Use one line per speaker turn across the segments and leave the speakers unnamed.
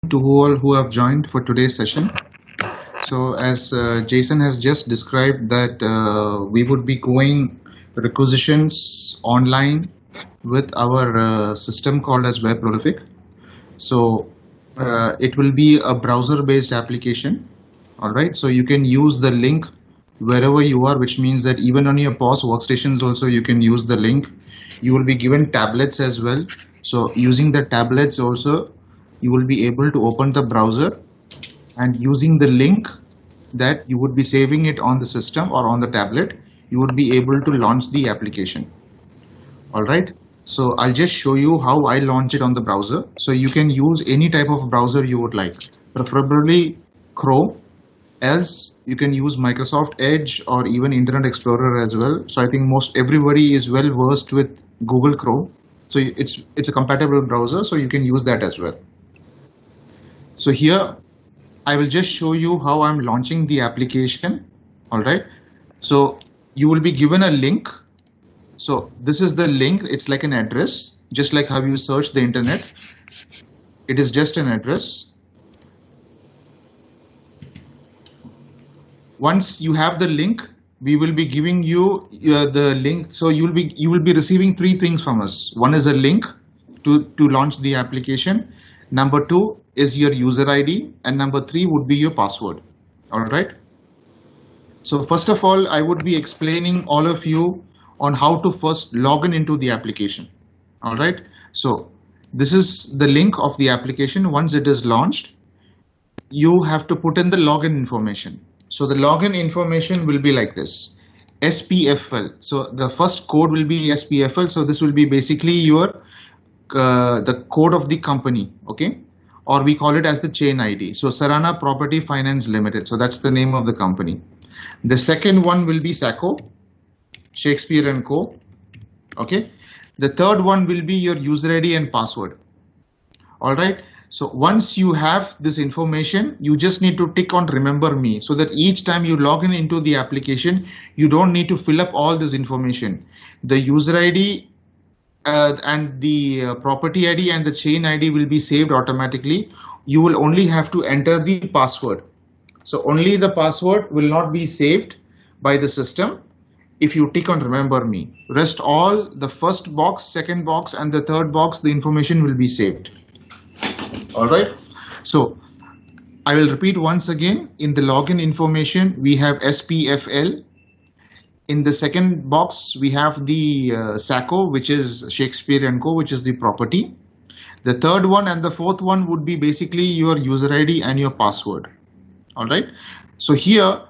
to all who have joined for today's session. So as Jason has just described that we would be going requisitions online with our system called as Web Prolific. So it will be a browser-based application. All right. So you can use the link wherever you are, which means that even on your POS workstations also you can use the link. You will be given tablets as well. So using the tablets also, you will be able to open the browser and using the link that you would be saving it on the system or on the tablet, you would be able to launch the application. All right. So I'll just show you how I launch it on the browser. So you can use any type of browser you would like, preferably Chrome. Else you can use Microsoft Edge or even Internet Explorer as well. So I think most everybody is well versed with Google Chrome. So it's a compatible browser, so you can use that as well. So here I will just show you how I'm launching the application. All right. So you will be given a link. So this is the link. It's like an address, just like how you search the internet. It is just an address. Once you have the link, we will be giving you the link. So you will be receiving three things from us. One is a link to launch the application. Number two is your user ID, and number three would be your password. All right. So first of all, I would be explaining all of you on how to first log in into the application. All right. So this is the link of the application. Once it is launched, you have to put in the login information. So the login information will be like this, SPFL. So the first code will be SPFL. So this will be basically your the code of the company, okay? Or we call it as the chain ID. So Sarana Property Finance Limited. So that's the name of the company. The second one will be SACO, Shakespeare and Co. Okay. The third one will be your user ID and password. All right. So once you have this information, you just need to tick on remember me, so that each time you log in into the application, you don't need to fill up all this information. The user ID and the property ID and the chain ID will be saved automatically. You will only have to enter the password. So only the password will not be saved by the system if you tick on remember me. Rest all, the first box, second box and the third box, the information will be saved. All right. So I will repeat once again. In the login information, we have SPFL. In the second box, we have the SACO, which is Shakespeare and Co., which is the property. The third one and the fourth one would be basically your user ID and your password. All right. So here,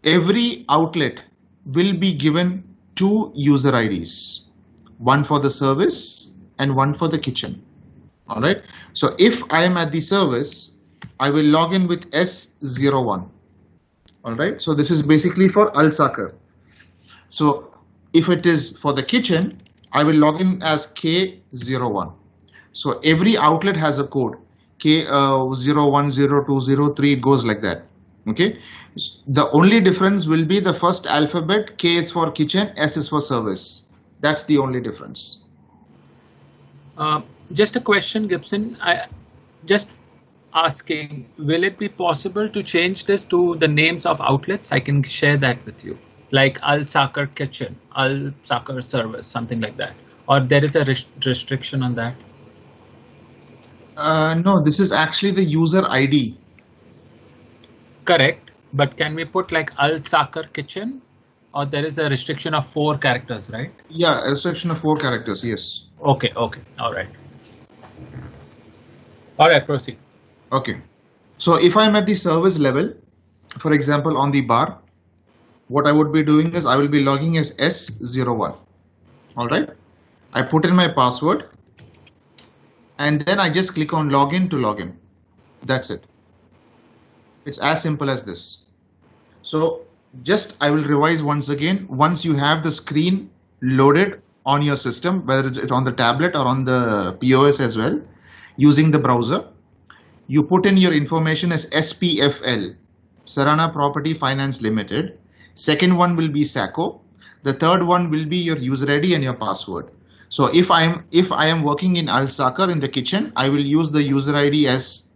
every outlet will be given two user IDs, one for the service and one for the kitchen. All right. So if I am at the service, I will log in with S01. All right. So this is basically for Alsaker. So if it is for the kitchen, I will log in as K01. So every outlet has a code K010203. It goes like that. Okay. The only difference will be the first alphabet. K is for kitchen, S is for service. That's the only difference.
Just a question, Gibson. I just asking, will it be possible to change this to the names of outlets? I can share that with you, like Alsaker Kitchen, Alsaker Service, something like that. Or there is a restriction on that?
No, this is actually the user ID.
Correct. But can we put like Alsaker Kitchen? Or there is a restriction of 4 characters, right?
Yeah, a restriction of 4 characters, yes.
Okay, okay, all right. All right, proceed.
Okay, so if I'm at the service level, for example, on the bar, what I would be doing is I will be logging as S01. All right, I put in my password and then I just click on login to login. That's it. It's as simple as this. So just I will revise once again. Once you have the screen loaded on your system, whether it's on the tablet or on the POS as well, using the browser, you put in your information as SPFL, Sarana Property Finance Limited. Second one will be SACO. The third one will be your user ID and your password. So if I am working in Alsaker in the kitchen, I will use the user ID as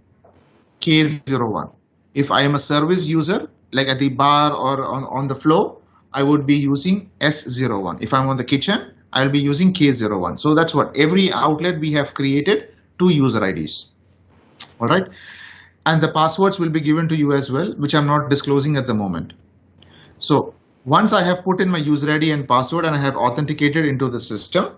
K01. If I am a service user, like at the bar or on the floor, I would be using S01. If I'm on the kitchen, I'll be using K01. So that's what every outlet we have created 2 user IDs. All right. And the passwords will be given to you as well, which I'm not disclosing at the moment. So once I have put in my user ID and password and I have authenticated into the system,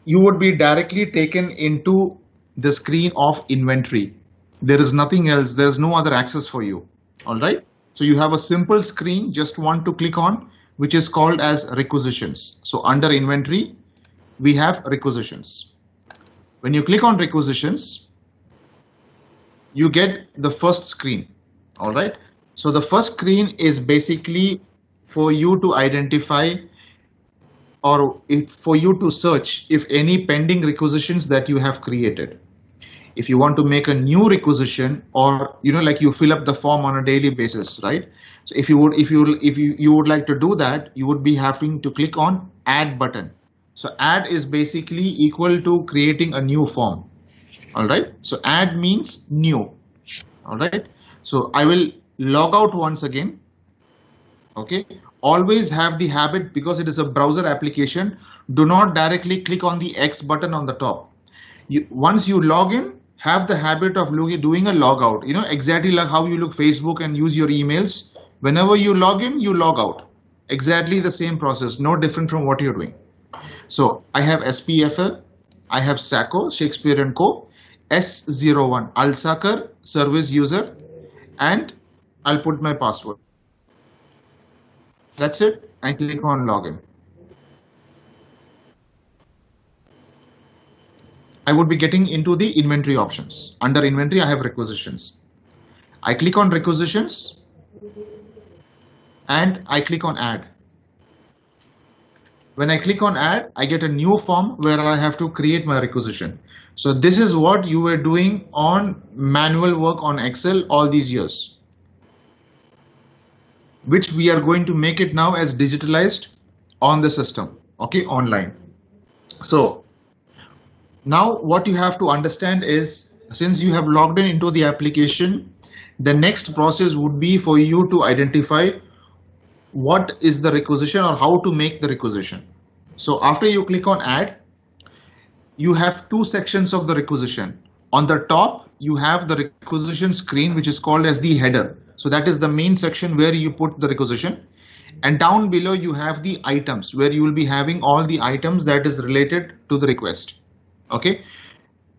you would be directly taken into the screen of inventory. There is nothing else. There's no other access for you. All right. So you have a simple screen, just one to click on, which is called as requisitions. So under inventory, we have requisitions. When you click on requisitions, you get the first screen. All right. So the first screen is basically for you to identify or for you to search if any pending requisitions that you have created. If you want to make a new requisition, or like you fill up the form on a daily basis, right? So if you would like to do that, you would be having to click on add button. So add is basically equal to creating a new form. All right. So add means new. All right. So I will log out once again. Okay. Always have the habit, because it is a browser application, do not directly click on the X button on the top. Once you log in, have the habit of doing a logout, exactly like how you look Facebook and use your emails. Whenever you log in, you log out. Exactly the same process, no different from what you're doing. So I have SPFL, I have SACO, Shakespeare and Co, S01, Alsaker, service user, and I'll put my password. That's it. I click on login. I would be getting into the inventory options. Under inventory, I have requisitions. I click on requisitions and I click on add. When I click on add, I get a new form where I have to create my requisition. So this is what you were doing on manual work on Excel all these years, which we are going to make it now as digitalized on the system, okay, online. So now what you have to understand is, since you have logged in into the application, the next process would be for you to identify what is the requisition or how to make the requisition. So after you click on add, you have 2 sections of the requisition. On the top, you have the requisition screen, which is called as the header. So that is the main section where you put the requisition. And down below, you have the items where you will be having all the items that is related to the request. Okay.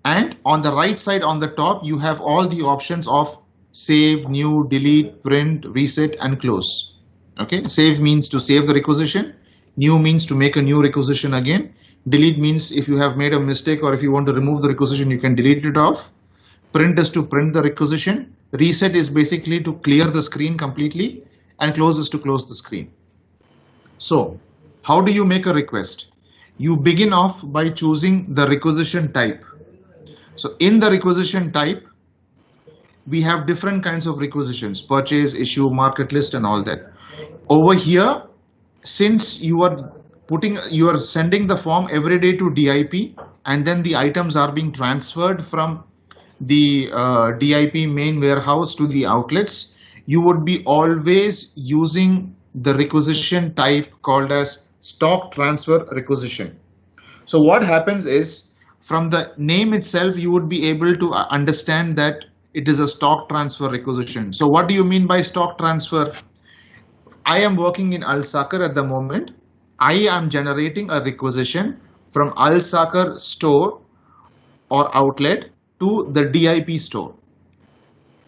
And on the right side on the top, you have all the options of save, new, delete, print, reset, and close. Okay. Save means to save the requisition. New means to make a new requisition again. Delete means if you have made a mistake or if you want to remove the requisition, you can delete it off. Print is to print the requisition. Reset is basically to clear the screen completely, and close is to close the screen. So how do you make a request? You begin off by choosing the requisition type. So in the requisition type, we have different kinds of requisitions: purchase, issue, market list, and all that. Over here, since you are sending the form every day to DIP, and then the items are being transferred from the DIP main warehouse to the outlets, you would be always using the requisition type called as stock transfer requisition. So what happens is, from the name itself, you would be able to understand that it is a stock transfer requisition. So what do you mean by stock transfer? I am working in Alsaker at the moment. I am generating a requisition from Alsaker store or outlet to the DIP store.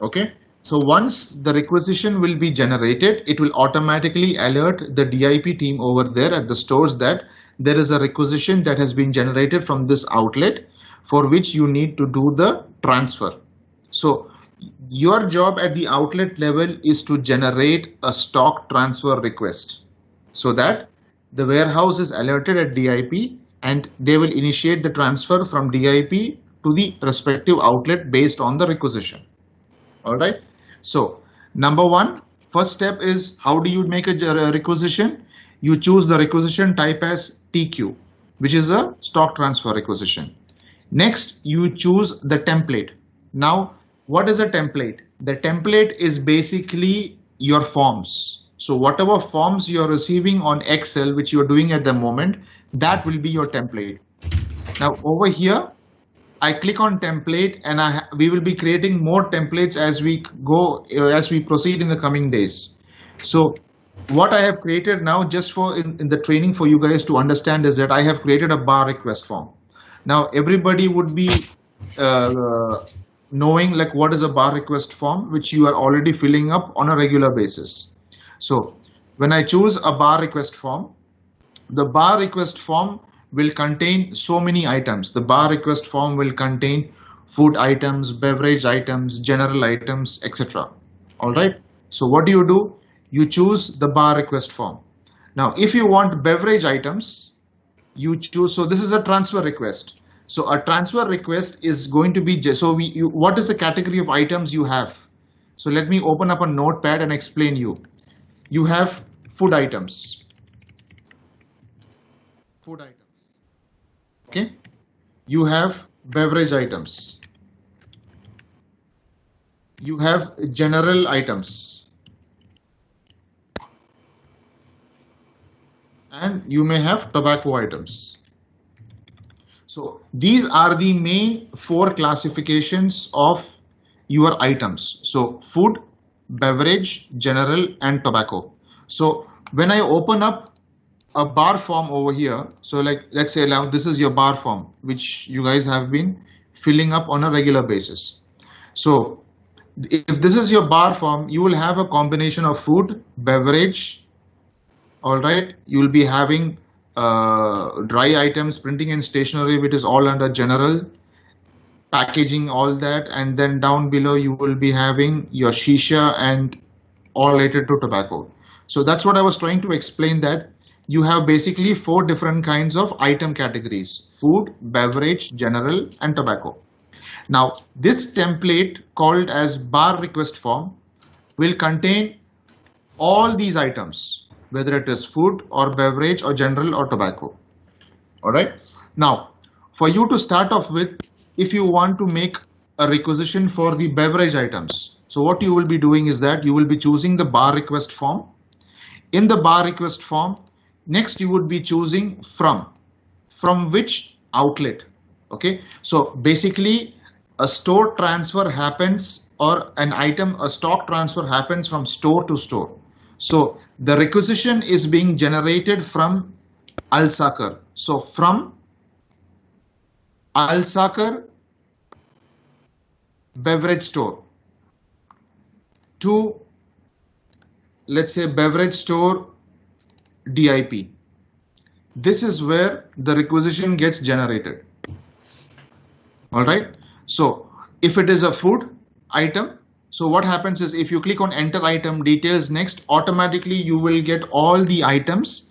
Okay. So once the requisition will be generated, it will automatically alert the DIP team over there at the stores that there is a requisition that has been generated from this outlet for which you need to do the transfer. So your job at the outlet level is to generate a stock transfer request so that the warehouse is alerted at DIP and they will initiate the transfer from DIP to the respective outlet based on the requisition. All right. So number one, first step is, how do you make a requisition? You choose the requisition type as TQ, which is a stock transfer requisition. Next, you choose the template. Now what is a template? The template is basically your forms. So whatever forms you're receiving on Excel, which you're doing at the moment, that will be your template. Now over here, I click on template, and we will be creating more templates as we go, as we proceed in the coming days. So what I have created now, just for in the training for you guys to understand, is that I have created a bar request form. Now everybody would be knowing like what is a bar request form, which you are already filling up on a regular basis. So when I choose a bar request form, the bar request form will contain so many items. The bar request form will contain food items, beverage items, general items, etc. All right. So what do? You choose the bar request form. Now, if you want beverage items, you choose. So this is a transfer request. So a transfer request is going to be, so what is the category of items you have? So let me open up a notepad and explain you. You have food items. Food items. Okay. You have beverage items. You have general items. And you may have tobacco items. So these are the main 4 classifications of your items. So food, beverage, general, and tobacco. So when I open up a bar form over here, so like let's say now this is your bar form, which you guys have been filling up on a regular basis. So if this is your bar form, you will have a combination of food, beverage. All right, you will be having dry items, printing and stationery, which is all under general, packaging, all that, and then down below you will be having your shisha and all related to tobacco. So that's what I was trying to explain, that you have basically 4 different kinds of item categories: food, beverage, general, and tobacco. Now this template called as bar request form will contain all these items, whether it is food or beverage or general or tobacco. All right. Now, for you to start off with, if you want to make a requisition for the beverage items, so what you will be doing is that you will be choosing the bar request form. In the bar request form, next you would be choosing from which outlet. Okay. So basically a store transfer happens, or a stock transfer happens from store to store. So the requisition is being generated from Alsaker. So from Alsaker beverage store to, let's say, beverage store DIP. This is where the requisition gets generated. All right. So if it is a food item, so what happens is if you click on enter item details next, automatically you will get all the items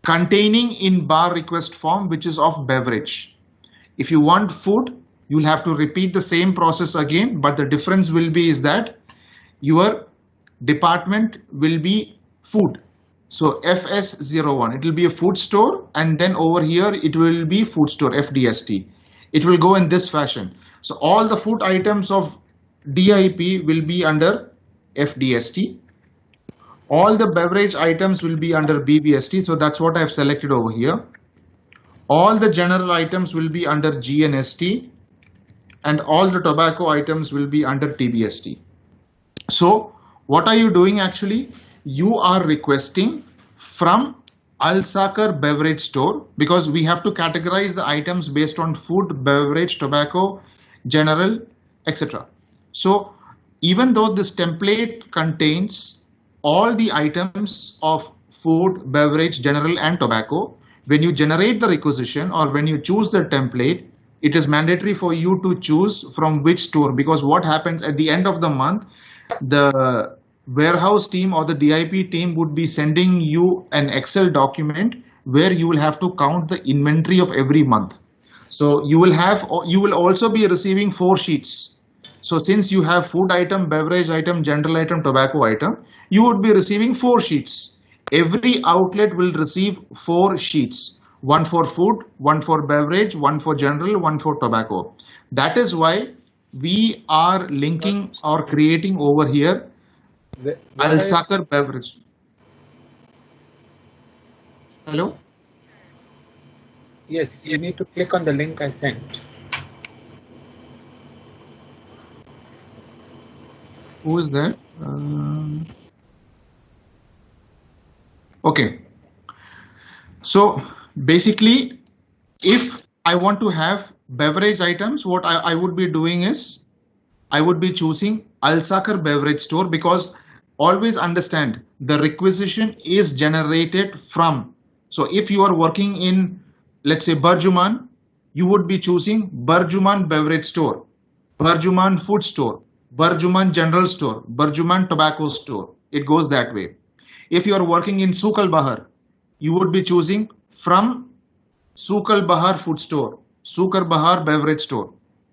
containing in bar request form, which is of beverage. If you want food, you'll have to repeat the same process again, but the difference will be is that your department will be food. So FS01, it will be a food store, and then over here it will be food store, FDST. It will go in this fashion. So all the food items of DIP will be under FDST. All the beverage items will be under BBST. So that's what I've selected over here. All the general items will be under GNST, and all the tobacco items will be under TBST. So what are you doing actually? You are requesting from Alsaker beverage store, because we have to categorize the items based on food, beverage, tobacco, general, etc. So even though this template contains all the items of food, beverage, general, and tobacco, when you generate the requisition or when you choose the template, it is mandatory for you to choose from which store, because what happens at the end of the month, the warehouse team or the DIP team would be sending you an Excel document where you will have to count the inventory of every month. So you will also be receiving 4 sheets. So since you have food item, beverage item, general item, tobacco item, you would be receiving 4 sheets. Every outlet will receive 4 sheets, one for food, one for beverage, one for general, one for tobacco. That is why we are linking or creating over here Alsaker beverage. Hello?
Yes, you need to click on the link I sent.
Who is there? Okay. So basically, if I want to have beverage items, what I would be doing is I would be choosing Alsaker beverage store, because always understand the requisition is generated from. So if you are working in, let's say, Burjuman, you would be choosing Burjuman beverage store, Burjuman food store, Burjuman general store, Burjuman tobacco store. It goes that way. If you are working in Souk Al Bahar, you would be choosing from Souk Al Bahar food store, Souk Al Bahar beverage store.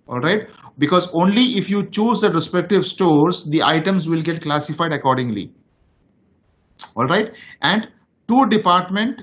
All right, because only if you choose the respective stores, the items will get classified accordingly. All right, and to department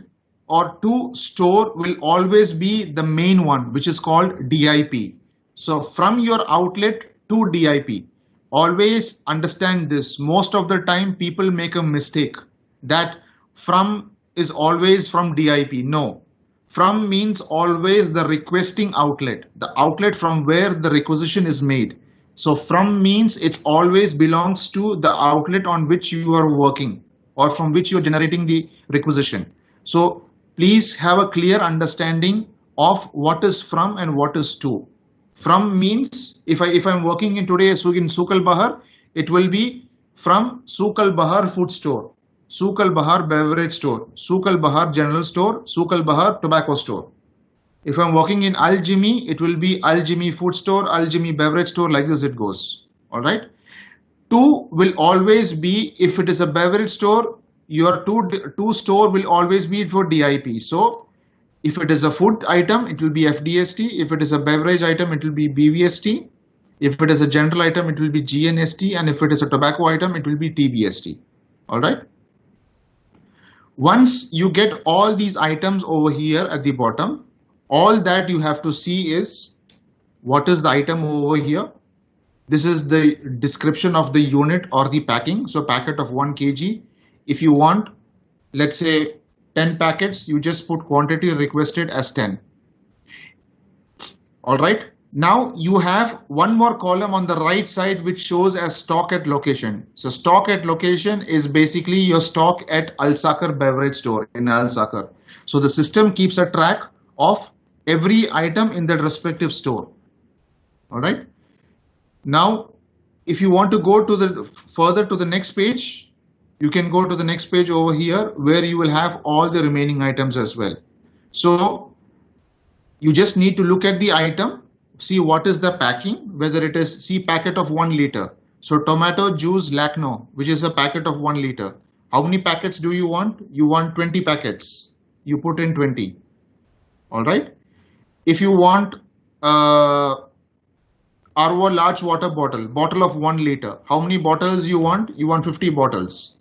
or to store will always be the main one, which is called DIP. So from your outlet to DIP, always understand this. Most of the time people make a mistake that from is always from DIP. No, from means always the requesting outlet, the outlet from where the requisition is made. So from means it always belongs to the outlet on which you are working or from which you're generating the requisition. So please have a clear understanding of what is from and what is to. From means if I'm working in today in Souk Al Bahar, it will be from Souk Al Bahar food store, Souk Al Bahar beverage store, Souk Al Bahar general store, Souk Al Bahar tobacco store. If I'm working in Al Jimi, it will be Al Jimi food store, Al Jimi beverage store, like this it goes. All right. To will always be, if it is a beverage store, your to store will always be for DIP. So if it is a food item, it will be FDST. If it is a beverage item, it will be BVST. If it is a general item, it will be GNST. And if it is a tobacco item, it will be TBST. All right. Once you get all these items over here at the bottom, all that you have to see is what is the item over here. This is the description of the unit or the packing. So packet of 1 kg. If you want, let's say 10 packets, you just put quantity requested as 10. All right. Now you have one more column on the right side which shows as stock at location. So stock at location is basically your stock at Alsaker beverage store in Alsaker. So the system keeps a track of every item in the respective store. All right. Now, if you want to go to the further to the next page, you can go to the next page over here where you will have all the remaining items as well. So you just need to look at the item, see what is the packing, whether it is, see packet of 1 liter. So tomato juice Lacno, which is a packet of 1 liter. How many packets do you want? You want 20 packets. You put in 20. All right. If you want RO large water bottle of 1 liter. How many bottles you want? You want 50 bottles.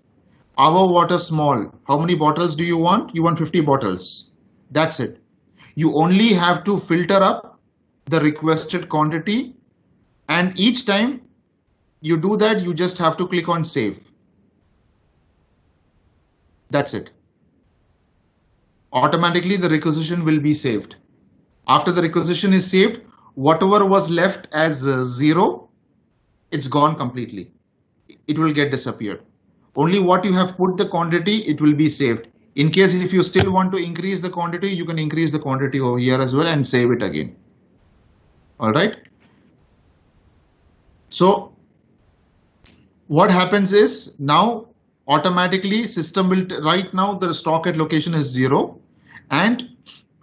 RO water small. How many bottles do you want? You want 50 bottles. That's it. You only have to filter up the requested quantity, and each time you do that, you just have to click on save. That's it. Automatically the requisition will be saved. After the requisition is saved, whatever was left as 0, it's gone completely. It will get disappeared. Only what you have put the quantity, it will be saved. In case if you still want to increase the quantity, you can increase the quantity over here as well and save it again. All right. So what happens is now automatically system will, right now the stock at location is 0, and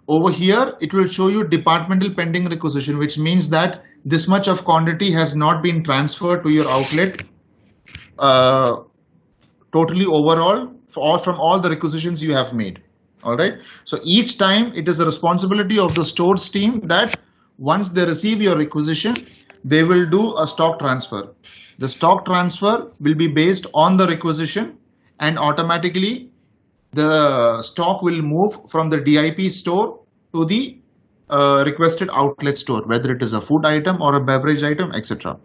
over here it will show you departmental pending requisition, which means that this much of quantity has not been transferred to your outlet totally overall or from all the requisitions you have made. All right. So each time it is the responsibility of the stores team that once they receive your requisition, they will do a stock transfer. The stock transfer will be based on the requisition, and automatically the stock will move from the DIP store to the requested outlet store, whether it is a food item or a beverage item, etc.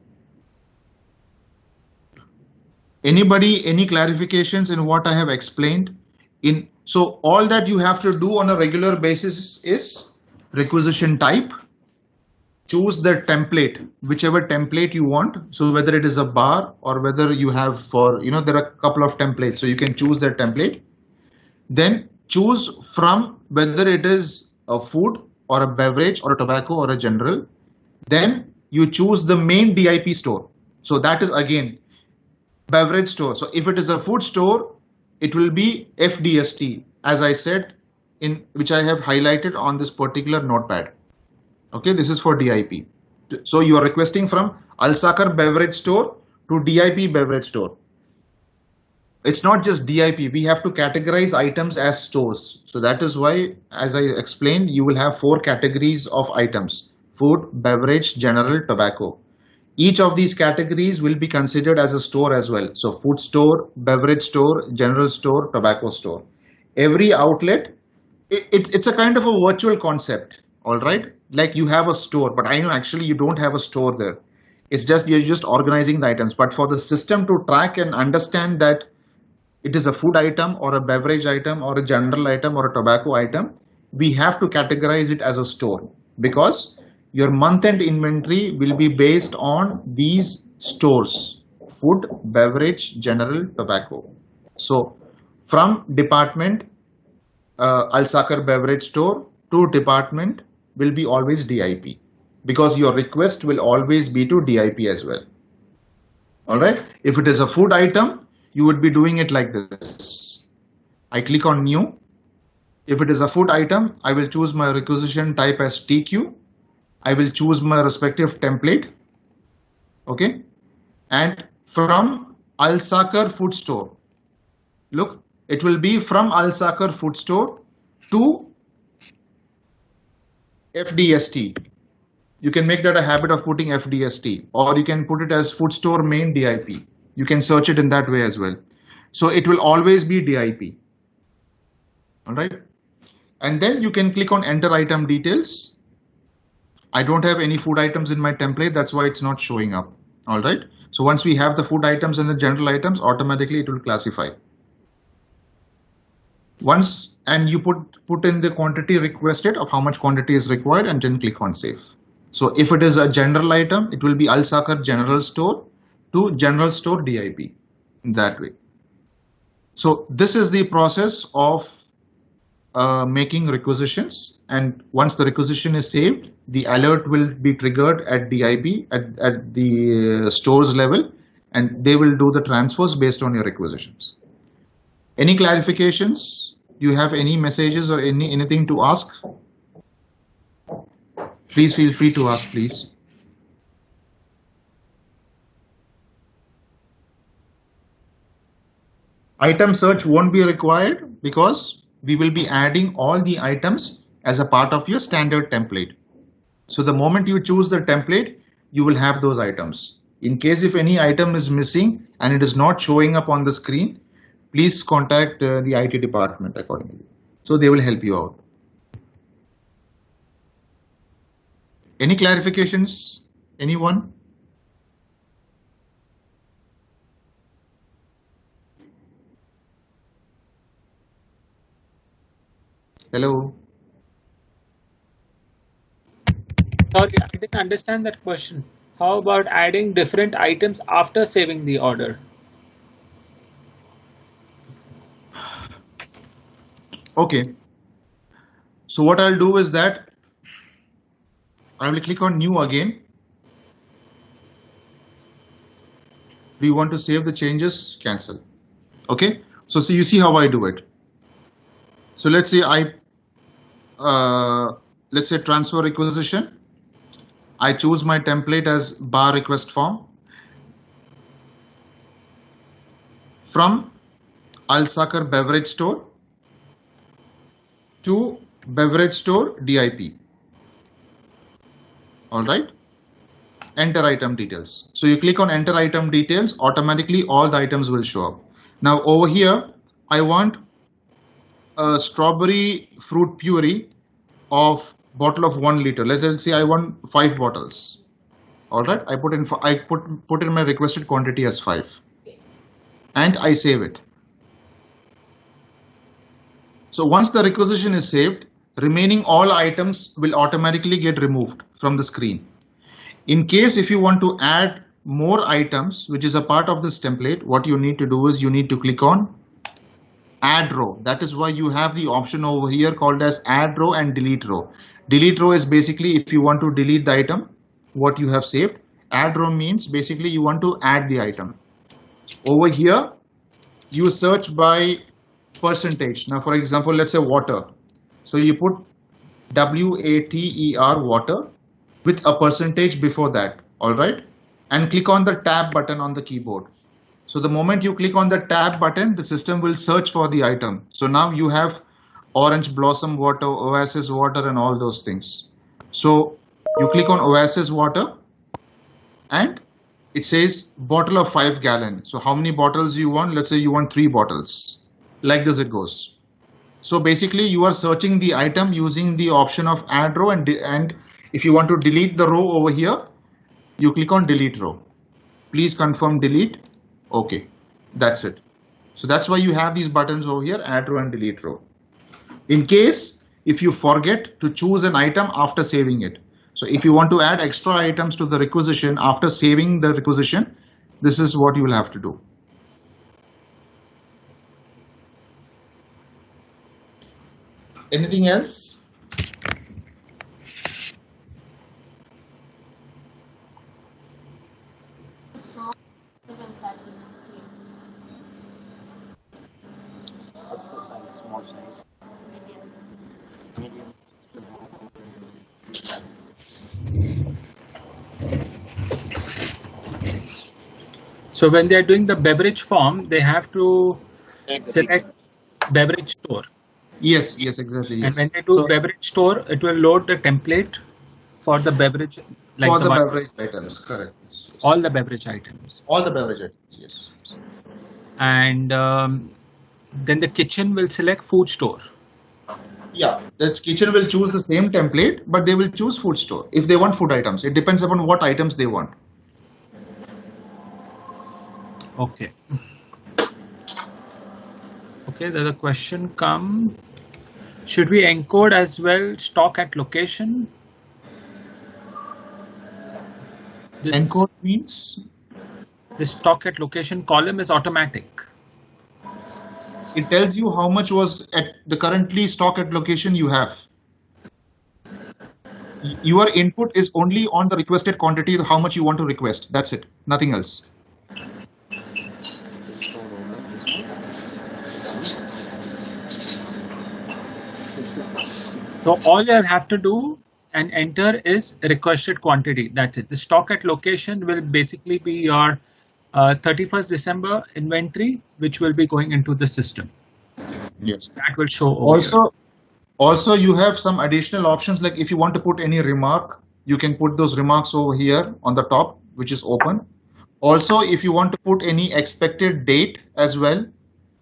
Anybody, any clarifications in what I have explained? So all that you have to do on a regular basis is requisition type, choose the template, whichever template you want. So whether it is a bar or whether you have for, there are a couple of templates, so you can choose that template. Then choose from whether it is a food or a beverage or a tobacco or a general. Then you choose the main DIP store. So that is again beverage store. So if it is a food store, it will be FDST, as I said, which I have highlighted on this particular notepad. Okay, this is for DIP. So you are requesting from Alsaker beverage store to DIP beverage store. It's not just DIP. We have to categorize items as stores. So that is why, as I explained, you will have 4 categories of items: food, beverage, general, tobacco. Each of these categories will be considered as a store as well. So food store, beverage store, general store, tobacco store. Every outlet, it's a kind of a virtual concept, all right? Like you have a store, but I know actually you don't have a store there. It's just, you're just organizing the items. But for the system to track and understand that it is a food item or a beverage item or a general item or a tobacco item, we have to categorize it as a store, because your month-end inventory will be based on these stores: food, beverage, general, tobacco. So from department Alsaker beverage store to department will be always DIP, because your request will always be to DIP as well. All right. If it is a food item, you would be doing it like this. I click on new. If it is a food item, I will choose my requisition type as TQ. I will choose my respective template. Okay. And from Alsaker food store, look, it will be from Alsaker food store to FDST. You can make that a habit of putting FDST, or you can put it as food store main DIP. You can search it in that way as well. So it will always be DIP. All right. And then you can click on enter item details. I don't have any food items in my template. That's why it's not showing up. All right. So once we have the food items and the general items, automatically it will classify. Once, and you put in the quantity requested of how much quantity is required, and then click on save. So if it is a general item, it will be Alsaker general store to general store DIP in that way. So this is the process of making requisitions, and once the requisition is saved, the alert will be triggered at DIP at the stores level, and they will do the transfers based on your requisitions. Any clarifications? Do you have any messages or anything to ask? Please feel free to ask, please. Item search won't be required because we will be adding all the items as a part of your standard template. So the moment you choose the template, you will have those items. In case if any item is missing and it is not showing up on the screen, please contact the IT department accordingly. So they will help you out. Any clarifications? Anyone? Hello.
Sorry, I didn't understand that question. How about adding different items after saving the order?
Okay. So what I'll do is that I will click on new again. Do you want to save the changes? Cancel. Okay. So you see how I do it. So let's say let's say transfer requisition. I choose my template as bar request form from Alsaker beverage store to beverage store DIP. All right. Enter item details. So you click on enter item details, automatically all the items will show up. Now over here, I want a strawberry fruit puree of bottle of 1 liter. Let's say I want 5 bottles. All right, I put in my requested quantity as 5, and I save it. So once the requisition is saved, remaining all items will automatically get removed from the screen. In case if you want to add more items, which is a part of this template, what you need to do is you need to click on add row. That is why you have the option over here called as add row and delete row. Delete row is basically if you want to delete the item, what you have saved. Add row means basically you want to add the item. Over here, you search by percentage. Now, for example, let's say water. So you put WATER water with a percentage before that. All right. And click on the tab button on the keyboard. So the moment you click on the tab button, the system will search for the item. So now you have orange blossom water, Oasis water, and all those things. So you click on Oasis water and it says bottle of 5 gallon. So how many bottles you want? Let's say you want 3 bottles. Like this it goes. So basically you are searching the item using the option of add row, and if you want to delete the row over here, you click on delete row. Please confirm delete. Okay, that's it. So that's why you have these buttons over here, add row and delete row. In case if you forget to choose an item after saving it. So if you want to add extra items to the requisition after saving the requisition, this is what you will have to do. Anything else?
Small size. Medium.
So when they are doing the beverage form, they have to select beverage store.
Yes, exactly. Yes.
And when they do beverage store, it will load the template for the beverage. Like
for the beverage items, correct. Yes.
All the beverage items.
All the beverage items, yes.
And then the kitchen will select food store.
Yeah, the kitchen will choose the same template, but they will choose food store if they want food items. It depends upon what items they want.
Okay. Okay, there's a question come. Should we encode as well stock at location?
Encode means?
The stock at location column is automatic.
It tells you how much was at the currently stock at location you have. Your input is only on the requested quantity, how much you want to request. That's it, nothing else.
So all you have to do and enter is requested quantity. That's it. The stock at location will basically be your 31st December inventory, which will be going into the system.
Yes.
That will show over
Also, you have some additional options, like if you want to put any remark, you can put those remarks over here on the top, which is open. Also, if you want to put any expected date as well,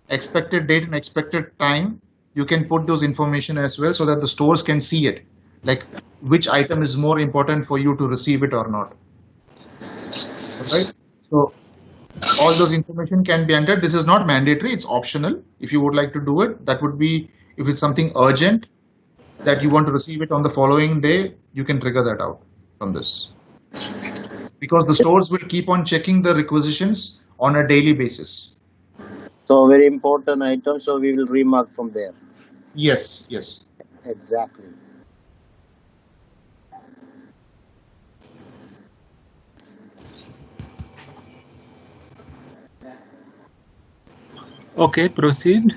expected date and expected time, you can put those information as well so that the stores can see it, like which item is more important for you to receive it or not. Right? So all those information can be entered. This is not mandatory, it's optional. If you would like to do it, that would be if it's something urgent that you want to receive it on the following day, you can trigger that out from this. Because the stores will keep on checking the requisitions on a daily basis.
So very important item, so we will remark from there.
Yes.
Exactly.
Okay, proceed.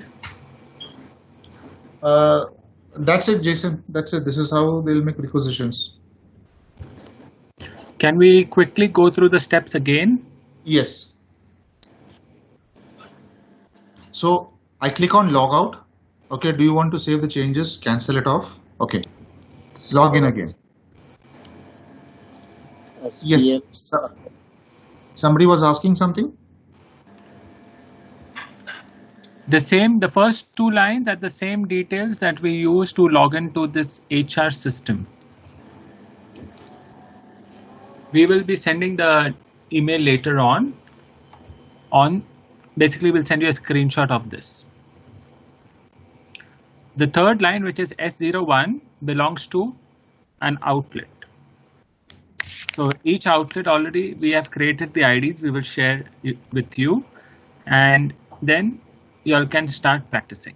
That's it, Jason. That's it. This is how they'll make requisitions.
Can we quickly go through the steps again?
Yes. So I click on log out. Okay, do you want to save the changes? Cancel it off. Okay. Log in again.
SPL.
Yes. Somebody was asking something?
The first two lines are the same details that we use to log into this HR system. We will be sending the email later on. Basically, we'll send you a screenshot of this. The third line, which is S01, belongs to an outlet. So each outlet already we have created the IDs. We will share it with you, and then you all can start practicing.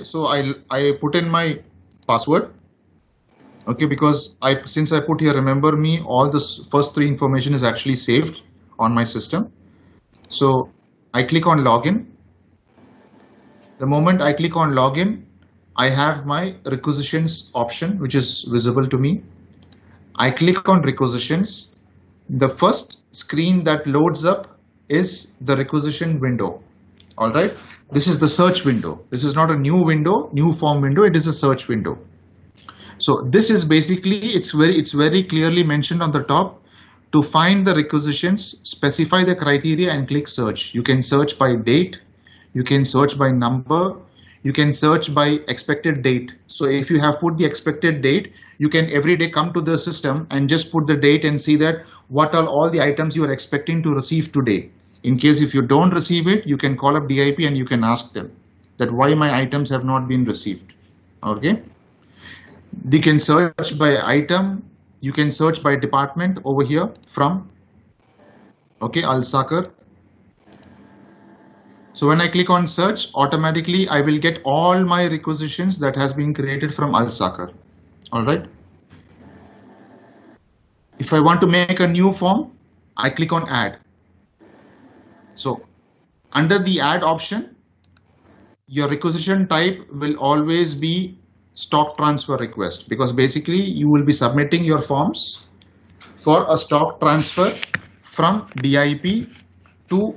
So I put in my password. Okay, because since I put here, remember me, all this first three information is actually saved on my system. So I click on login. The moment I click on login, I have my requisitions option, which is visible to me. I click on requisitions. The first screen that loads up is the requisition window. All right. This is the search window. This is not a new window, new form window. It is a search window. So this is basically, it's very clearly mentioned on the top. To find the requisitions, specify the criteria and click search. You can search by date. You can search by number. You can search by expected date. So if you have put the expected date, you can every day come to the system and just put the date and see that what are all the items you are expecting to receive today. In case if you don't receive it, you can call up DIP and you can ask them that why my items have not been received. Okay. You can search by item. You can search by department over here from. Okay, Alsaker. So when I click on search, automatically I will get all my requisitions that has been created from Alsaker. All right. If I want to make a new form, I click on add. So under the add option, your requisition type will always be stock transfer request, because basically you will be submitting your forms for a stock transfer from DIP to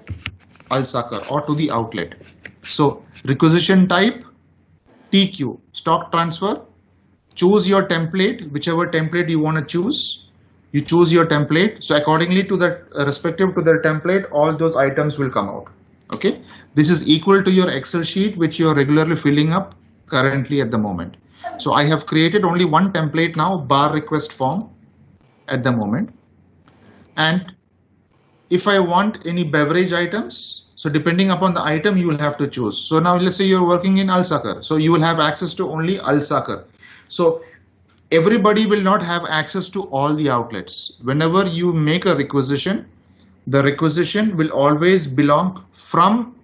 Alsaker or to the outlet. So requisition type TQ, stock transfer. Choose your template, whichever template you want to choose. You choose your template. So accordingly to that, respective to the template, all those items will come out. Okay, this is equal to your Excel sheet which you are regularly filling up currently at the moment. So I have created only one template now, bar request form at the moment. And if I want any beverage items, so depending upon the item, you will have to choose. So now let's say you're working in Alsaker. So you will have access to only Alsaker. So everybody will not have access to all the outlets. Whenever you make a requisition, the requisition will always belong from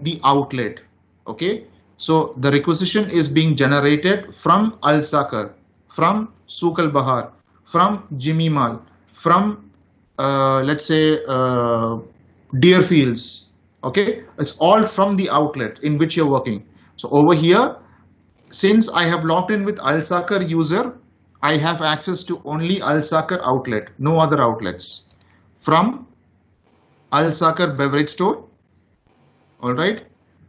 the outlet. Okay. So the requisition is being generated from Alsaker, from Souk Al Bahar, from Jimmy Mal, from let's say Deerfields. Okay, it's all from the outlet in which you're working. So over here, since I have logged in with Alsaker user, I have access to only Alsaker outlet, no other outlets. From Alsaker beverage store, all right,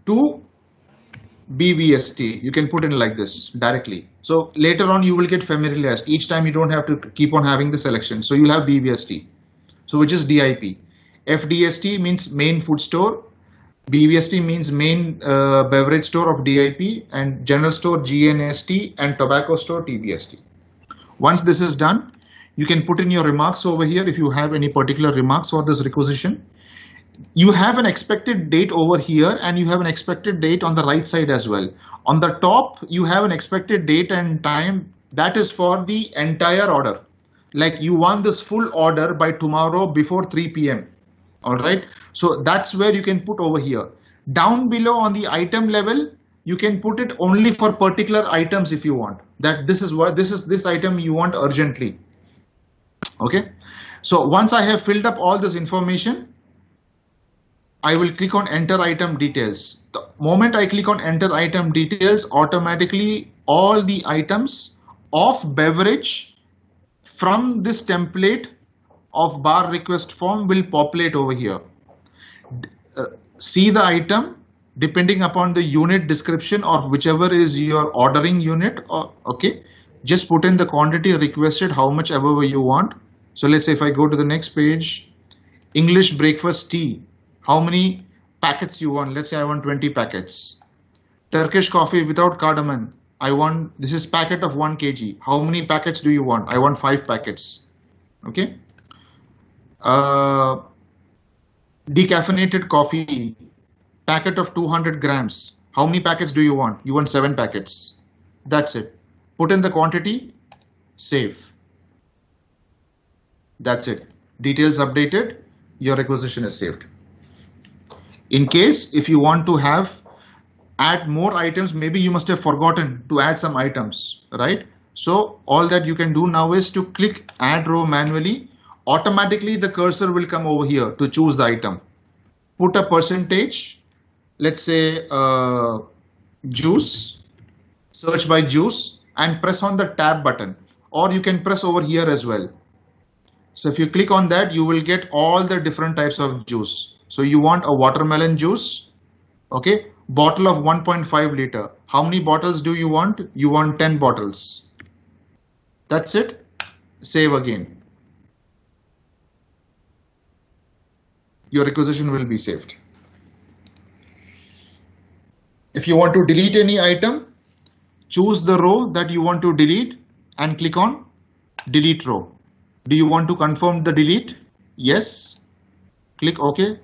to BVST, you can put in like this directly. So later on you will get familiarized. Each time you don't have to keep on having the selection. So you'll have BVST, so which is DIP. FDST means main food store. BVST means main beverage store of DIP, and general store GNST, and tobacco store TBST. Once this is done, you can put in your remarks over here if you have any particular remarks for this requisition. You have an expected date over here and you have an expected date on the right side as well. On the top, you have an expected date and time that is for the entire order. Like you want this full order by tomorrow before 3 p.m. All right. So that's where you can put over here. Down below on the item level, you can put it only for particular items if you want. That this is what this item you want urgently. Okay. So once I have filled up all this information, I will click on enter item details. The moment I click on enter item details, automatically all the items of beverage from this template of bar request form will populate over here. See the item depending upon the unit description or whichever is your ordering unit. Okay, just put in the quantity requested, how much ever you want. So let's say if I go to the next page, English breakfast tea. How many packets you want? Let's say I want 20 packets. Turkish coffee without cardamom. This is packet of 1 kg. How many packets do you want? I want 5 packets. Okay. Decaffeinated coffee, packet of 200 grams. How many packets do you want? You want 7 packets. That's it. Put in the quantity, save. That's it. Details updated, your requisition is saved. In case if you want to add more items, maybe you must have forgotten to add some items, right? So all that you can do now is to click add row manually. Automatically the cursor will come over here to choose the item. Put a percentage, let's say juice, search by juice, and press on the tab button, or you can press over here as well. So if you click on that, you will get all the different types of juice. So you want a watermelon juice, okay, bottle of 1.5 liter. How many bottles do you want? You want 10 bottles. That's it. Save again. Your requisition will be saved. If you want to delete any item, choose the row that you want to delete and click on delete row. Do you want to confirm the delete? Yes. Click OK.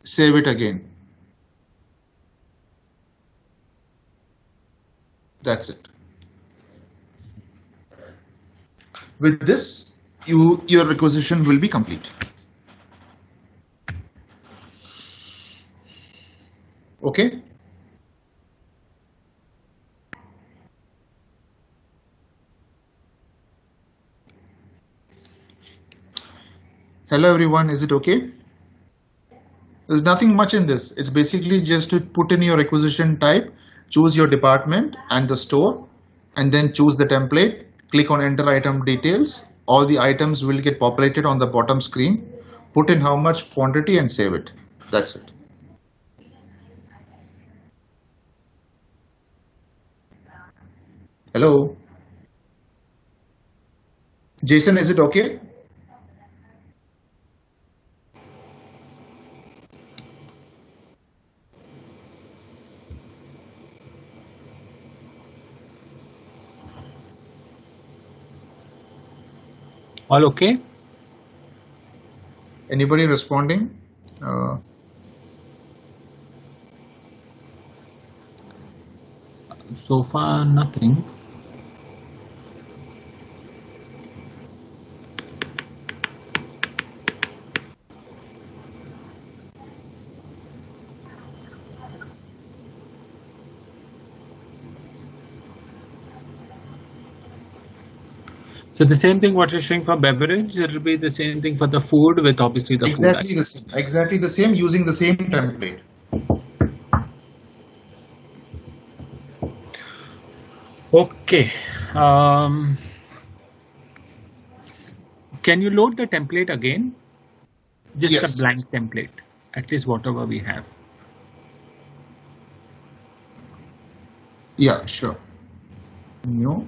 Save it again. That's it. With this, your requisition will be complete. Okay. Hello everyone, is it okay? There's nothing much in this. It's basically just to put in your requisition type, choose your department and the store, and then choose the template, click on enter item details. All the items will get populated on the bottom screen. Put in how much quantity and save it. That's it. Hello. Jason, is it okay?
All okay?
Anybody responding?
So far, nothing. So the same thing what you're showing for beverage, it will be the same thing for the food with obviously the
exactly
food.
The same. Exactly the same using the same template.
Okay. Can you load the template again? Just
Yes.
a blank template, at least whatever we have.
Yeah, sure. New.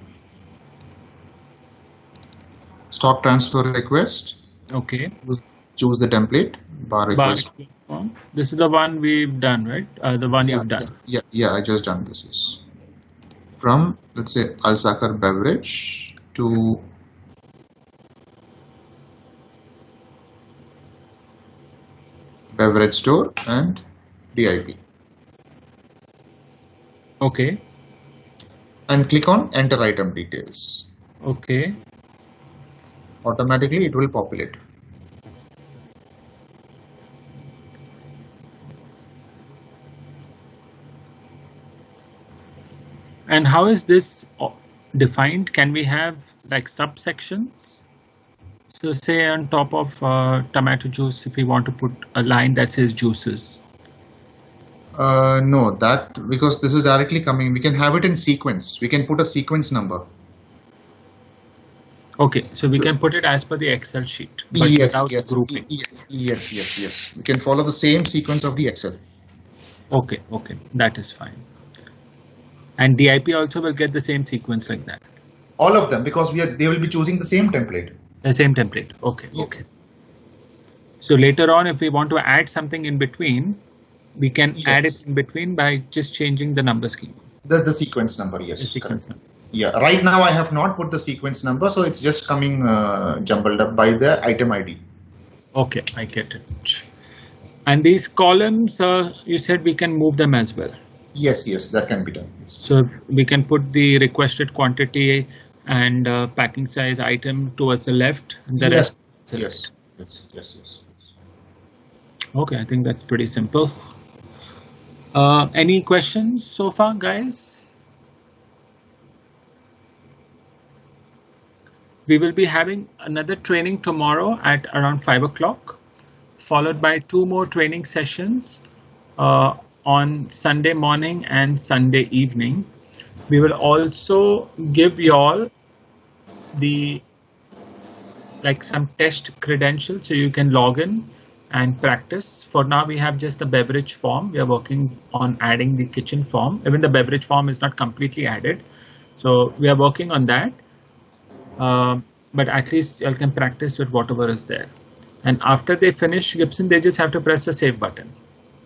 Stock transfer request.
Okay.
Choose the template. Bar request.
Form. This is the one we've done, right? The one you've done.
Yeah, I just done this. Is from, let's say, Alsakar beverage to beverage store and DIP.
Okay.
And click on enter item details.
Okay.
Automatically it will populate.
And how is this defined? Can we have like subsections? So say on top of tomato juice, if we want to put a line that says juices.
No, because this is directly coming. We can have it in sequence. We can put a sequence number.
Okay, so we can put it as per the Excel sheet, but
yes,
without
yes,
grouping.
Yes. We can follow the same sequence of the Excel.
Okay, that is fine. And DIP also will get the same sequence like that.
All of them, because they will be choosing the same template.
The same template. Okay,
Yes.
okay. So later on, if we want to add something in between, we can add it in between by just changing the number scheme.
The sequence number, yes.
The sequence number.
Yeah, right now I have not put the sequence number, so it's just coming jumbled up by the item ID.
Okay, I get it. And these columns, you said we can move them as well.
Yes, that can be done. Yes.
So we can put the requested quantity and packing size item towards the left, and the rest.
Yes.
Okay, I think that's pretty simple. Any questions so far, guys? We will be having another training tomorrow at around 5 o'clock, followed by 2 more training sessions on Sunday morning and Sunday evening. We will also give you all some test credentials so you can log in and practice. For now, we have just the beverage form. We are working on adding the kitchen form. Even the beverage form is not completely added. So we are working on that. But at least you can practice with whatever is there. And after they finish Gibson, they just have to press the save button.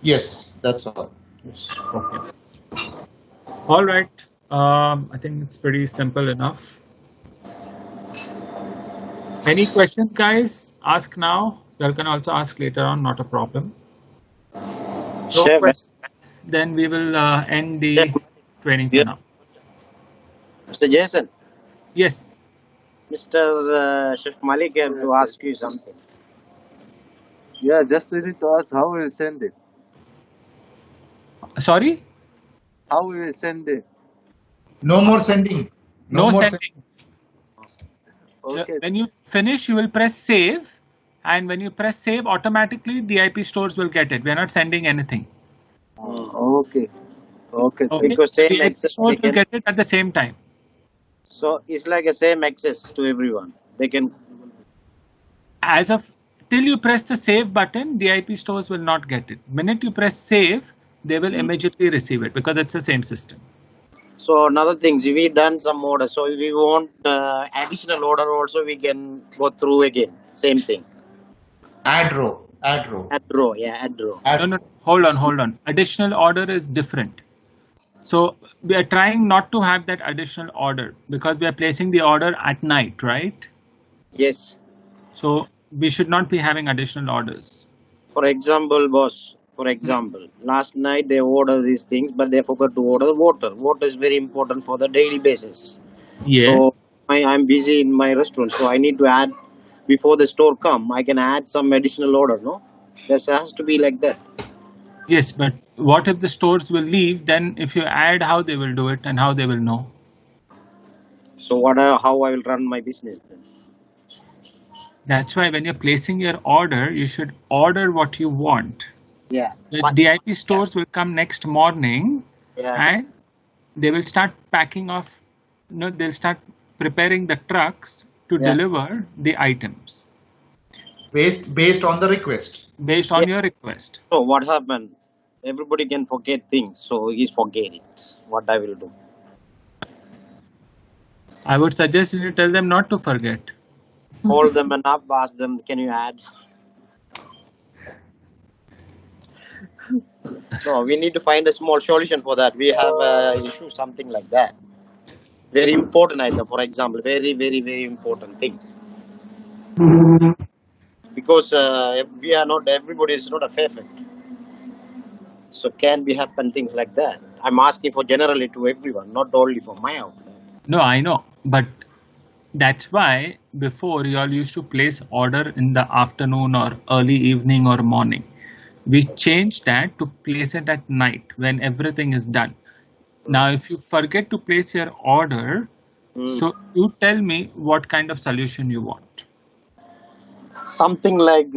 Yes, that's all. Yes.
Okay. All right. I think it's pretty simple enough. Any questions, guys? Ask now. You can also ask later on, not a problem. No questions, then we will end the training for now.
Mr. Jason.
Yes.
Mr. Chef Malik came to ask you something.
Yeah, just need to ask how we will send it.
Sorry?
How we will send it?
No more sending.
No more sending.
Okay.
When you finish, you will press save. And when you press save, automatically the IP stores will get it. We are not sending anything.
Okay.
Because same
the IP
access
stores will get it at the same time.
So it's like a same access to everyone. They can.
Till you press the save button, the IP stores will not get it. Minute you press save, they will immediately receive it because it's the same system.
So another thing, if we done some order, so if we want additional order also, we can go through again. Same thing.
Add row.
Add row.
No, hold on. Additional order is different. So we are trying not to have that additional order because we are placing the order at night, right?
Yes.
So we should not be having additional orders.
For example, boss. Last night they ordered these things, but they forgot to order the water. Water is very important for the daily basis.
Yes.
So I'm busy in my restaurant, so I need to add before the store come. I can add some additional order. No, this has to be like that.
Yes, but what if the stores will leave? Then if you add, how they will do it and how they will know?
So how I will run my business then?
That's why when you're placing your order, you should order what you want.
Yeah.
The DIP stores will come next morning and they will start packing off. They'll start preparing the trucks to deliver the items.
Based on the request.
Based on your request.
So what happened? Everybody can forget things, so he's forget it. What I will do?
I would suggest you tell them not to forget.
Call them and up, ask them, can you add? No, we need to find a small solution for that. We have an issue, something like that. Very important item, for example, very, very, very important things. Because we are not, everybody is not a perfect. So can be happen things like that. I'm asking for generally to everyone, not only for my outlet.
No, I know, but that's why before you all used to place order in the afternoon or early evening or morning. We changed that to place it at night when everything is done. Now, if you forget to place your order, so you tell me what kind of solution you want.
Something like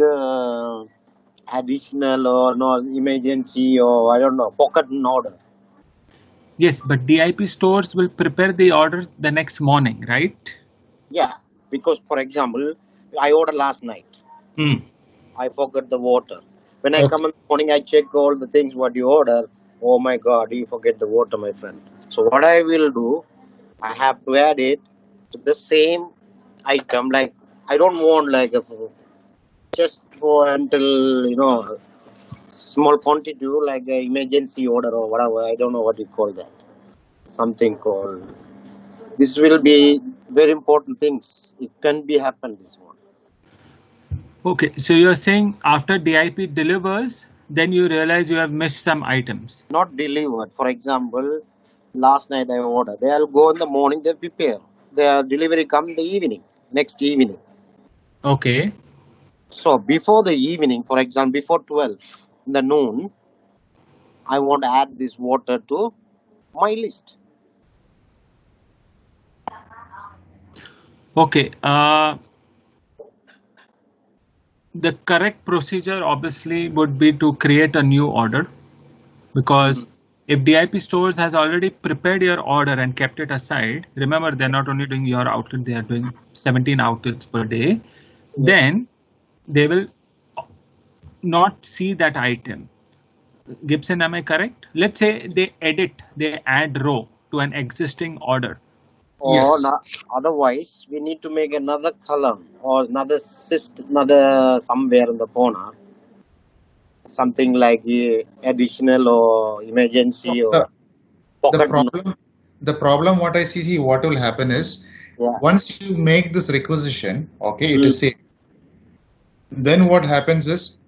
additional or no emergency or I don't know, pocket order.
Yes, but DIP stores will prepare the order the next morning, right?
Yeah, because for example, I ordered last night. I forgot the water. When I come in the morning, I check all the things what you order. Oh my God, you forget the water, my friend. So what I will do, I have to add it to the same item. Like I don't want like just for until, small quantity, like an emergency order or whatever. I don't know what you call that. Something called. This will be very important things. It can be happen this one.
Okay, so you're saying after DIP delivers, then you realize you have missed some items.
Not delivered. For example, last night I ordered. They'll go in the morning, they prepare. Their delivery come in the evening, next evening.
Okay.
So before the evening, for example, before 12 in the noon, I want to add this water to my list.
Okay. The correct procedure obviously would be to create a new order, because if DIP Stores has already prepared your order and kept it aside, remember they're not only doing your outlet, they are doing 17 outlets per day, then they will not see that item. Gibson, am I correct? Let's say they add row to an existing order.
Or otherwise, we need to make another column or another somewhere in the corner, something like additional or emergency or pocket.
The problem what I see what will happen is, once you make this requisition, okay, it is safe. Then what happens is,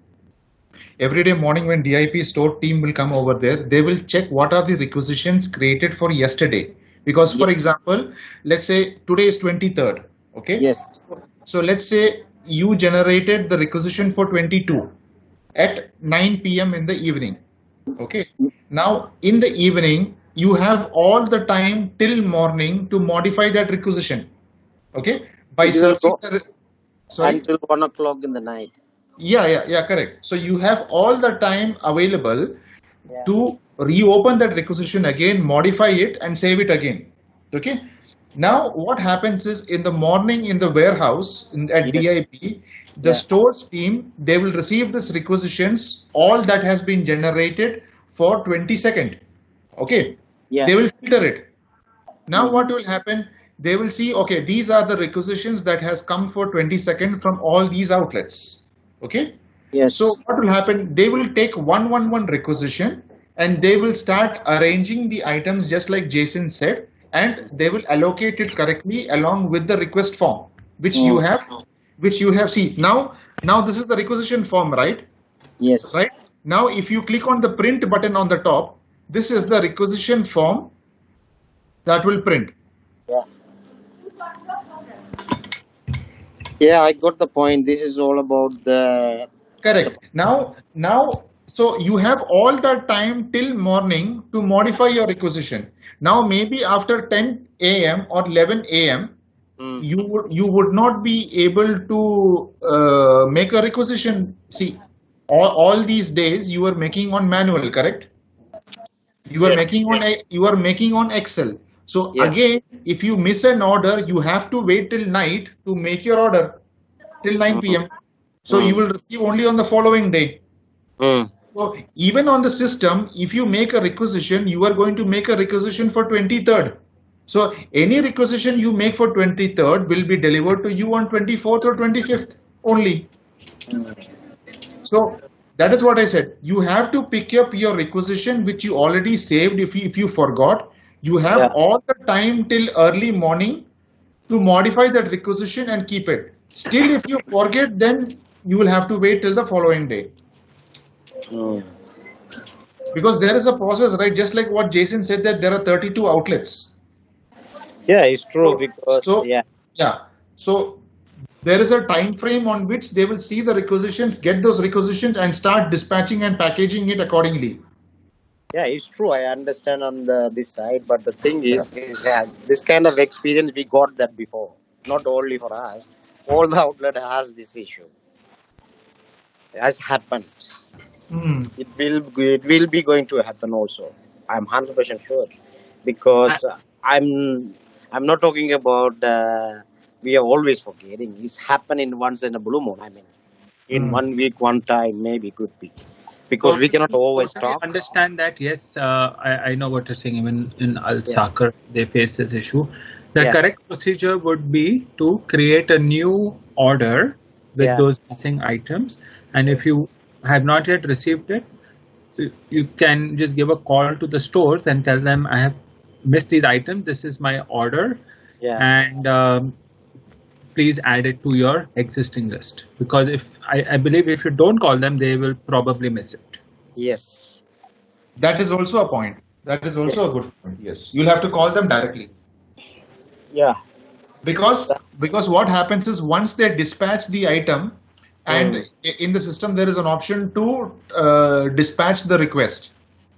every day morning when DIP store team will come over there, they will check what are the requisitions created for yesterday. Because for example, let's say today is 23rd. Okay.
Yes.
So let's say you generated the requisition for 22 at 9 p.m. in the evening. Okay. Now in the evening, you have all the time till morning to modify that requisition. Okay. By searching
until 1 o'clock in the night.
Yeah, correct. So you have all the time available to reopen that requisition again, modify it and save it again. Okay. Now what happens is, in the morning in the warehouse at DIP, the stores team, they will receive this requisitions, all that has been generated for 22nd. Okay. They will filter it. Now what will happen? They will see, okay, these are the requisitions that has come for 22nd from all these outlets. Okay.
Yes.
So what will happen? They will take 111 requisition and they will start arranging the items just like Jason said, and they will allocate it correctly along with the request form, which you have. See, now this is the requisition form, right?
Yes.
Right. Now, if you click on the print button on the top, this is the requisition form that will print.
Yeah, I got the point. This is all about the.
Correct. Now, so you have all that time till morning to modify your requisition. Now, maybe after 10 a.m. or 11 a.m., you would not be able to make a requisition. See, all these days you are making on manual, correct? You are making on Excel. So again, if you miss an order, you have to wait till night to make your order till 9 p.m. So you will receive only on the following day. So even on the system, if you make a requisition, you are going to make a requisition for 23rd. So any requisition you make for 23rd will be delivered to you on 24th or 25th only. So that is what I said. You have to pick up your requisition which you already saved. If you forgot, you have all the time till early morning to modify that requisition and keep it. Still, if you forget, then you will have to wait till the following day. Because there is a process, right? Just like what Jason said, that there are 32 outlets.
Yeah, it's true.
So there is a time frame on which they will see the requisitions, get those requisitions, and start dispatching and packaging it accordingly.
Yeah, it's true. I understand on this side, but the thing is this kind of experience we got that before. Not only for us, all the outlet has this issue. It has happened. It will be going to happen also. I'm 100% sure, because I'm not talking about we are always forgetting. It's happening once in a blue moon. I mean, in 1 week, one time, maybe could be, because we cannot always talk.
I understand that. Yes, I know what you're saying. Even in Al-Saker, they face this issue. The correct procedure would be to create a new order with those missing items. And if you have not yet received it, you can just give a call to the stores and tell them, I have missed these items. This is my order. And please add it to your existing list. Because if I believe if you don't call them, they will probably miss it.
Yes.
That is also a point. That is also a good point. Yes. You'll have to call them directly.
Yeah.
Because what happens is once they dispatch the item, and in the system there is an option to dispatch the request.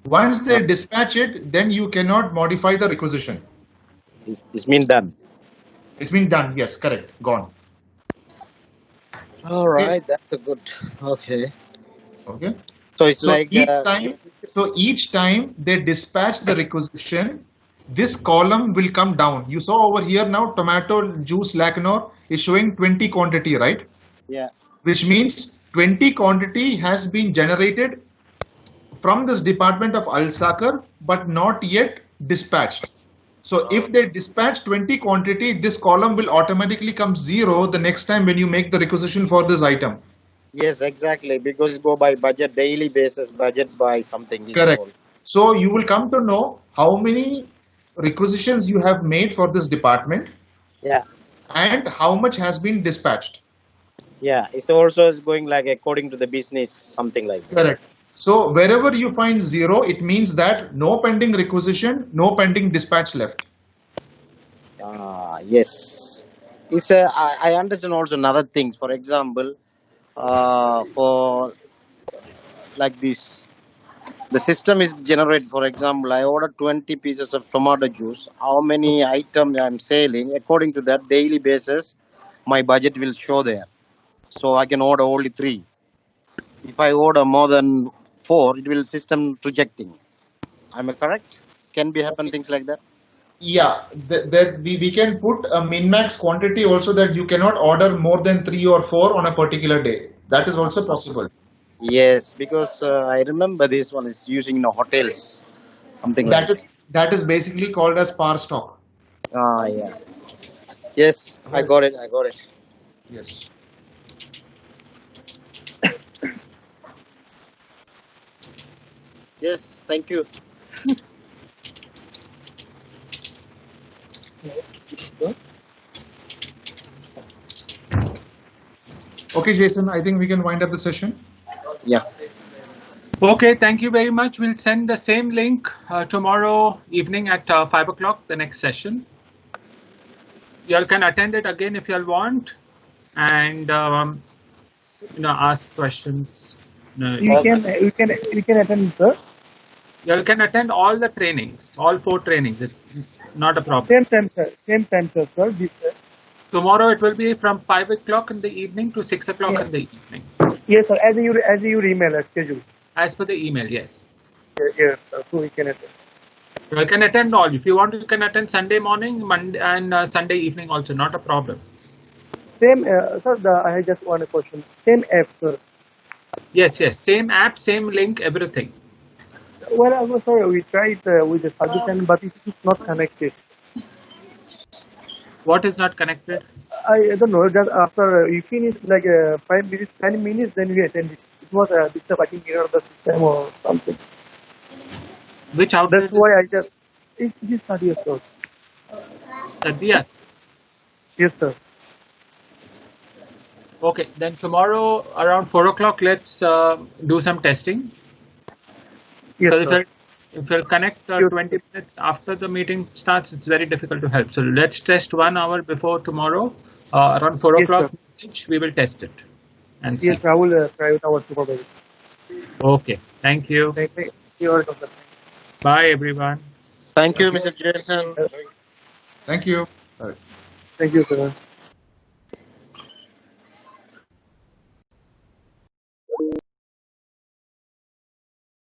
Once they dispatch it, then you cannot modify the requisition.
It's been done.
It's been done. Yes, correct. Gone.
All right, that's a good. Okay. So it's like
each time they dispatch the requisition, this column will come down. You saw over here now, tomato juice Lacanor is showing 20 quantity, right?
Yeah.
Which means 20 quantity has been generated from this department of Al-Saker, but not yet dispatched. So if they dispatch 20 quantity, this column will automatically come 0 the next time when you make the requisition for this item.
Yes, exactly. Because it go by budget, daily basis, budget by something.
Correct. So you will come to know how many requisitions you have made for this department.
Yeah.
And how much has been dispatched.
Yeah, it's also going like according to the business, something like that.
Correct. So wherever you find 0, it means that no pending requisition, no pending dispatch left.
Yes. It's I understand also another things. For example, for like this, the system is generated. For example, I ordered 20 pieces of tomato juice. How many items I'm selling? According to that daily basis, my budget will show there. So I can order only 3. If I order more than 4, it will system rejecting. Am I correct? Can be happen things like that?
Yeah, we can put a min-max quantity also, that you cannot order more than 3 or 4 on a particular day. That is also possible.
Yes, because I remember this one is using in hotels, something like that.
That is basically called as par stock.
Yeah. Yes, I got it.
Yes.
Yes, thank you.
Okay, Jason, I think we can wind up the session.
Yeah.
Okay, thank you very much. We'll send the same link tomorrow evening at 5 o'clock, the next session. You all can attend it again if you all want, and ask questions.
You can attend, sir.
You all can attend all the trainings, all 4 trainings. It's not a problem.
Same time, sir.
Tomorrow it will be from 5 o'clock in the evening to 6 o'clock in the evening.
Yes, sir. As your email schedule.
As per the email, yes.
Yes, sir. So we can attend.
You can attend all. If you want, you can attend Sunday morning, Monday, and Sunday evening also. Not a problem.
Same, sir. I just one question. Same app, sir.
Yes. Same app, same link, everything.
Well, I'm sorry. We tried with the suggestion, but it is not connected.
What is not connected?
I don't know. Just after you finish like 5 minutes, 10 minutes, then we attend it. It was disturb. I think near the system or something.
Which outlet?
That's why I just. It is Sadia, sir.
Sadia?
Yes, sir.
Okay, then tomorrow around 4 o'clock, let's do some testing.
Yes,
so
sir.
if you'll connect 20 minutes after the meeting starts, it's very difficult to help. So let's test 1 hour before tomorrow. Around 4 o'clock, we will test it. And see.
Yes, I will try with our supervisor.
Okay, thank you.
Thank you.
Bye, everyone.
Thank you, Mr. Jason.
Thank you.
Thank you, sir.